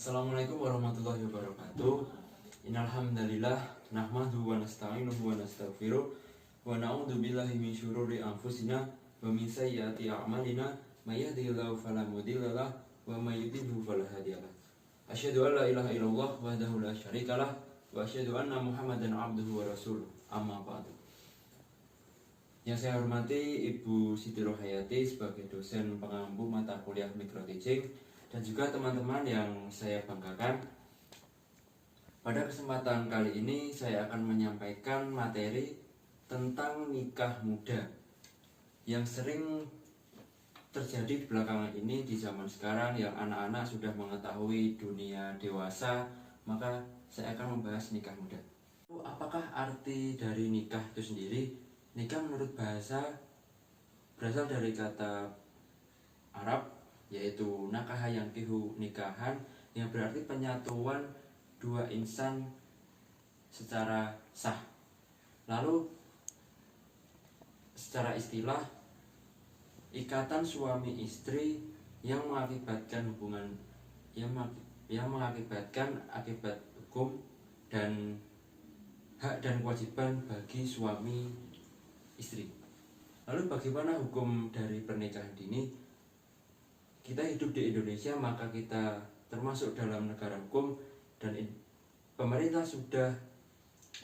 Assalamualaikum warahmatullahi wabarakatuh. Innal hamdalillah nahmaduhu wa nasta'inuhu wa nastaghfiruh wa na'udzu billahi min syururi anfusina wa min sayyiati a'malina may yahdihillahu fala mudilla lahu wa may yudlilhu fala hadiyalah. Asyhadu an la ilaha illallah wahdahu la syarikalah wa asyhadu anna Muhammadan abduhu wa rasuluh. Amma ba'du. Yang saya hormati Ibu Siti Rohayati sebagai dosen pengampu mata kuliah Micro Teaching dan juga teman-teman yang saya banggakan. Pada kesempatan kali ini saya akan menyampaikan materi tentang nikah muda yang sering terjadi di belakangan ini di zaman sekarang, yang anak-anak sudah mengetahui dunia dewasa, maka saya akan membahas nikah muda. Apakah arti dari nikah itu sendiri? Nikah menurut bahasa berasal dari kata Arab, yaitu nakaha yankihu nikahan, yang berarti penyatuan dua insan secara sah. Lalu secara istilah, ikatan suami istri yang mengakibatkan hubungan yang mengakibatkan akibat hukum dan hak dan kewajiban bagi suami istri. Lalu bagaimana hukum dari pernikahan dini? Kita hidup di Indonesia, maka kita termasuk dalam negara hukum dan pemerintah sudah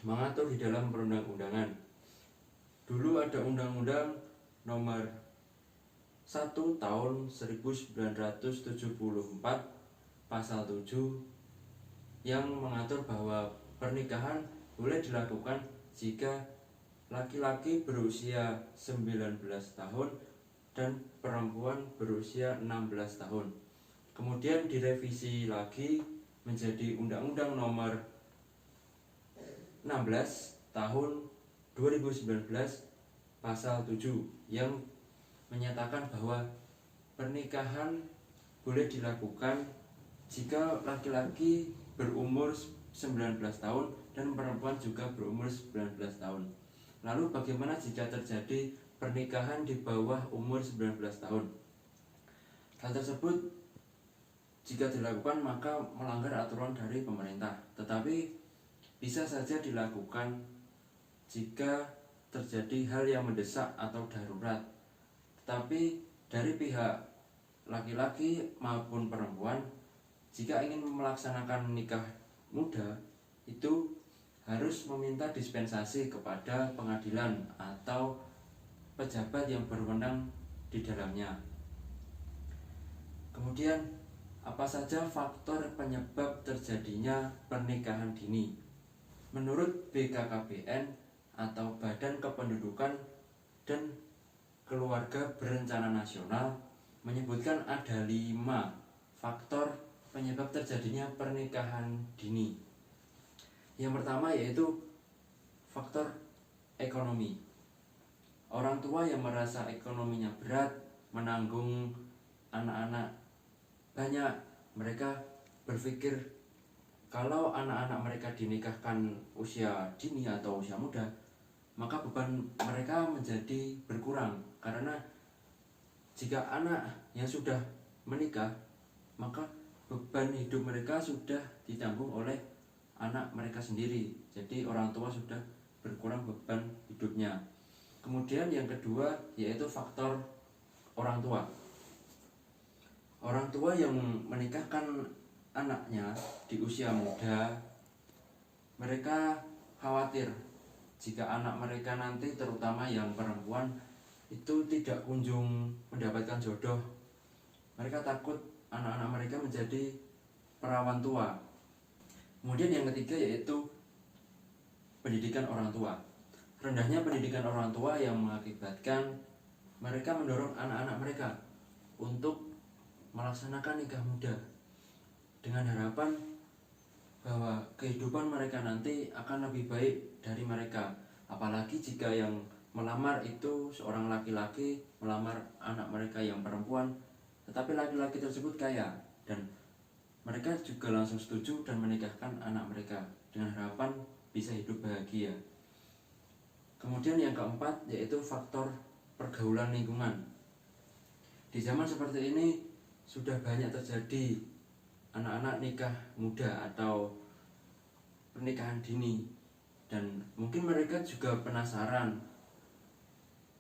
mengatur di dalam perundang-undangan. Dulu ada Undang-Undang Nomor 1 Tahun 1974 Pasal 7 yang mengatur bahwa pernikahan boleh dilakukan jika laki-laki berusia 19 tahun dan perempuan berusia 16 tahun. Kemudian direvisi lagi menjadi Undang-Undang Nomor 16 Tahun 2019 Pasal 7 yang menyatakan bahwa pernikahan boleh dilakukan jika laki-laki berumur 19 tahun dan perempuan juga berumur 19 tahun. Lalu bagaimana jika terjadi pernikahan di bawah umur 19 tahun? Hal tersebut jika dilakukan maka melanggar aturan dari pemerintah, tetapi bisa saja dilakukan jika terjadi hal yang mendesak atau darurat. Tetapi dari pihak laki-laki maupun perempuan, jika ingin melaksanakan nikah muda itu harus meminta dispensasi kepada pengadilan atau pejabat yang berwenang di dalamnya. Kemudian, apa saja faktor penyebab terjadinya pernikahan dini? Menurut BKKBN atau Badan Kependudukan dan Keluarga Berencana Nasional menyebutkan ada 5 faktor penyebab terjadinya pernikahan dini. Yang pertama yaitu faktor ekonomi. Orang tua yang merasa ekonominya berat menanggung anak-anak banyak, mereka berpikir kalau anak-anak mereka dinikahkan usia dini atau usia muda, maka beban mereka menjadi berkurang. Karena jika anak yang sudah menikah, maka beban hidup mereka sudah ditanggung oleh anak mereka sendiri. Jadi orang tua sudah berkurang beban hidupnya. Kemudian yang kedua yaitu faktor orang tua. Orang tua yang menikahkan anaknya di usia muda, mereka khawatir jika anak mereka nanti, terutama yang perempuan, itu tidak kunjung mendapatkan jodoh. Mereka takut anak-anak mereka menjadi perawan tua. Kemudian yang ketiga yaitu pendidikan orang tua. Rendahnya pendidikan orang tua yang mengakibatkan mereka mendorong anak-anak mereka untuk melaksanakan nikah muda dengan harapan bahwa kehidupan mereka nanti akan lebih baik dari mereka. Apalagi jika yang melamar itu seorang laki-laki melamar anak mereka yang perempuan, tetapi laki-laki tersebut kaya, dan mereka juga langsung setuju dan menikahkan anak mereka dengan harapan bisa hidup bahagia. Kemudian yang keempat yaitu faktor pergaulan lingkungan. Di zaman seperti ini sudah banyak terjadi anak-anak nikah muda atau pernikahan dini, dan mungkin mereka juga penasaran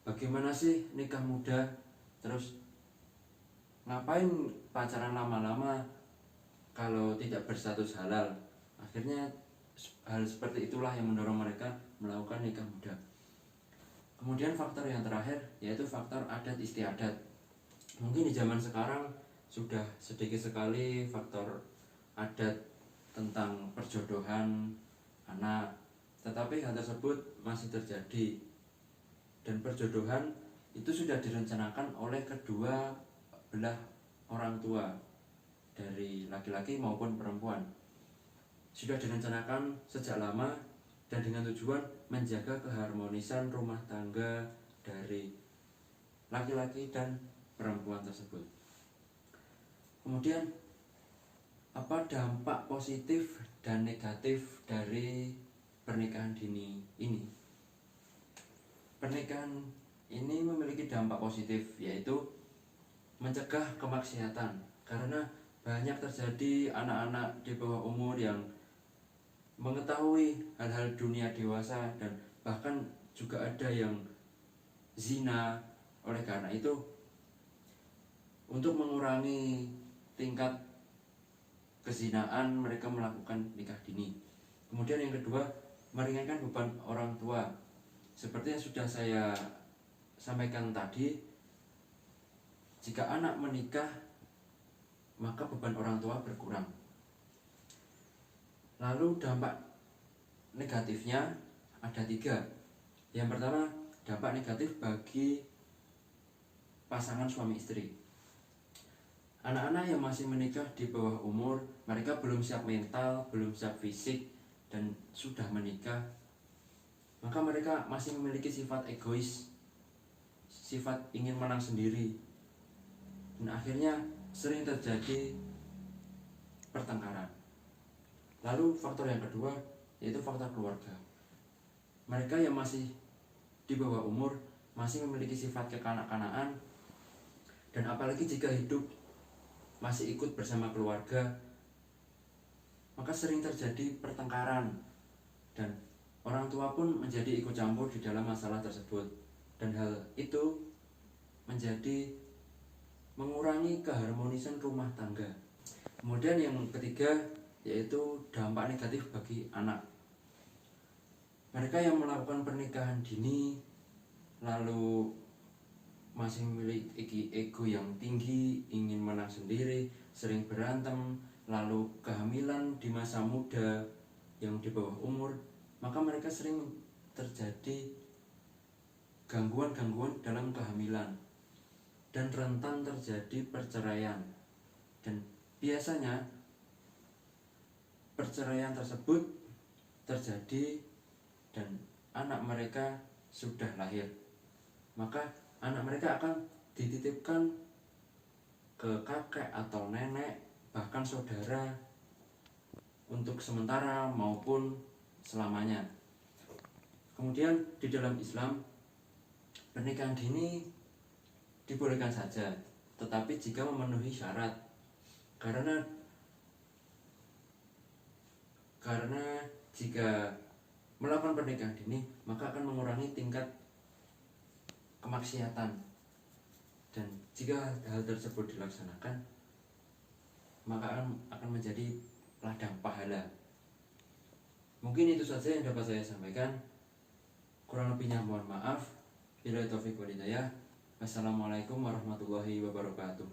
bagaimana sih nikah muda, terus ngapain pacaran lama-lama kalau tidak berstatus halal. Akhirnya hal seperti itulah yang mendorong mereka melakukan nikah muda. Kemudian faktor yang terakhir yaitu faktor adat istiadat. Mungkin di zaman sekarang sudah sedikit sekali faktor adat tentang perjodohan anak, tetapi hal tersebut masih terjadi, dan perjodohan itu sudah direncanakan oleh kedua belah orang tua dari laki-laki maupun perempuan. Sudah direncanakan sejak lama dan dengan tujuan menjaga keharmonisan rumah tangga dari laki-laki dan perempuan tersebut. Kemudian apa dampak positif dan negatif dari pernikahan dini ini? Pernikahan ini memiliki dampak positif, yaitu mencegah kemaksiatan, karena banyak terjadi anak-anak di bawah umur yang mengetahui hal-hal dunia dewasa dan bahkan juga ada yang zina. Oleh karena itu, untuk mengurangi tingkat kezinaan, mereka melakukan nikah dini. Kemudian yang kedua, meringankan beban orang tua. Seperti yang sudah saya sampaikan tadi, jika anak menikah maka beban orang tua berkurang. Lalu dampak negatifnya ada 3. Yang pertama, dampak negatif bagi pasangan suami istri. Anak-anak yang masih menikah di bawah umur, mereka belum siap mental, belum siap fisik, dan sudah menikah, maka mereka masih memiliki sifat egois, sifat ingin menang sendiri, dan akhirnya sering terjadi pertengkaran. Lalu faktor yang kedua yaitu faktor keluarga. Mereka yang masih di bawah umur masih memiliki sifat kekanak-kanakan, dan apalagi jika hidup masih ikut bersama keluarga, maka sering terjadi pertengkaran dan orang tua pun menjadi ikut campur di dalam masalah tersebut, dan hal itu menjadi mengurangi keharmonisan rumah tangga. Kemudian yang ketiga yaitu dampak negatif bagi anak. Mereka yang melakukan pernikahan dini lalu masih memiliki ego yang tinggi, ingin menang sendiri, sering berantem, lalu kehamilan di masa muda yang di bawah umur, maka mereka sering terjadi gangguan-gangguan dalam kehamilan dan rentan terjadi perceraian. Dan biasanya perceraian tersebut terjadi dan anak mereka sudah lahir, maka anak mereka akan dititipkan ke kakek atau nenek, bahkan saudara, untuk sementara maupun selamanya. Kemudian di dalam Islam, pernikahan dini dibolehkan saja, tetapi jika memenuhi syarat. Karena jika melakukan pernikahan dini, maka akan mengurangi tingkat kemaksiatan, dan jika hal tersebut dilaksanakan maka akan menjadi ladang pahala. Mungkin itu saja yang dapat saya sampaikan, kurang lebihnya mohon maaf. Billahi taufiq wal hidayah. Wassalamualaikum warahmatullahi wabarakatuh.